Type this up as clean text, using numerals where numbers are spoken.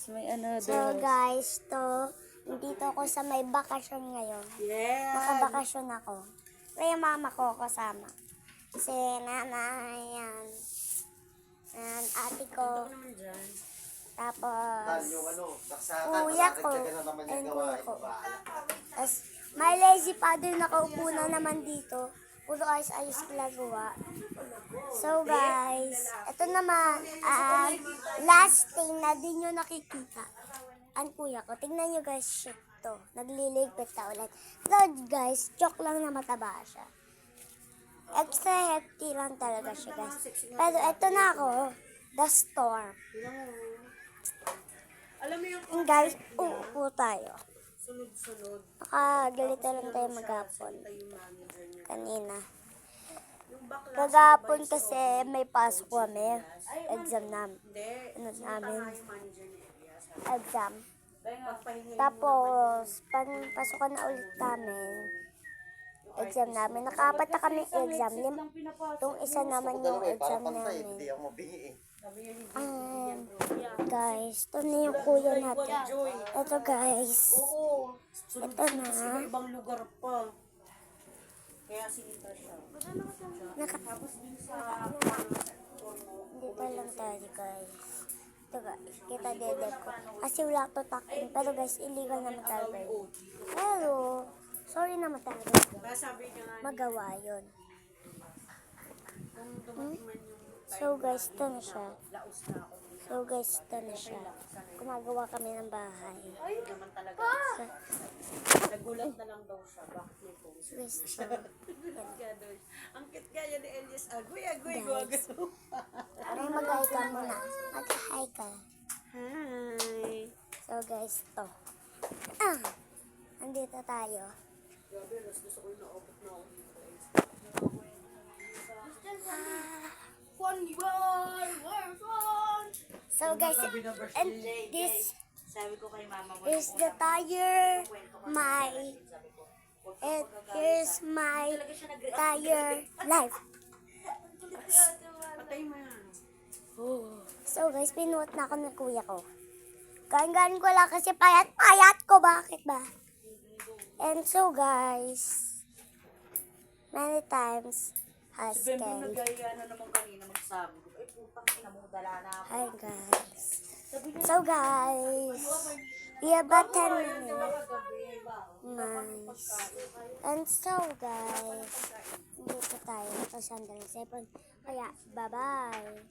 may another. So guys, nandito ako sa may bakasyon ngayon. Yeah. Nakabakasyon ako. Kaya yung mama ko kasama. Si nanay, yan. And ate ko. Tapos, kuya ko. And kuya ko. Tapos, may lazy father nakaupo na naman dito. Puro ayos-ayos ginagawa. So guys, ito naman, last thing na di nyo nakikita. Ang kuya ko, tingnan nyo guys, shit to. Nagliligpit na ulit. So guys, joke lang na mataba siya. Extra hefty lang talaga siya guys. Pero ito na ako, the storm. Alam mo yung And guys, uupo tayo. sunod-sunod. Nakagalito lang tayo maghapon. Yung manager niya. Kanina. Yung bakla. Maghapon kasi may pasok kami. Exam namin. Hindi. Ano Sinita namin? nga yung manager ni Elias. Exam. Pagpahinga Tapos, pasukan na ulit namin. Exam namin. Nakaapat na kami exam. Yung isa naman yung exam namin. Guys, ito na yung kuya natin. Ito guys. Oo. Ito na. Sa ibang lugar pa. Kaya sinita siya. Tapos din sa Dito lang tayo guys. Ito guys, kita dedek ko. Kasi wala to takin. Pero guys, illegal naman talaga yun. Pero, sorry naman talaga. sabi niya nga, Magawa yun. kung dumating man yung So guys, ito na siya. laos na ako. So guys, ito na siya. Gumagawa kami ng bahay. Ay, naman talaga. Nagulat na lang daw siya. Bakit may post? Guys, ito. Ang cute kaya ni Elias. Agoy, Guys. Ay, mag-hi ka muna. Mag-hi ka. Hi. So guys, ito. Andito tayo. Grabe, gusto ko yung naobot na ako dito. So guys, and this Sabi ko kay mama mo, is the tire, and here's my tire life. patay mo yan. So guys, pinuot na ako ng kuya ko. Galing ko lang kasi payat ko. Bakit ba? And so guys, many times has Si Bembo scary. nagaya na naman kanina magsabi ko. Ay, putang ina mo, dala na ako. Hi guys. So guys, we have about 10 minutes. Nice. And so guys, dito tayo. Ito sandali. Kaya, bye-bye.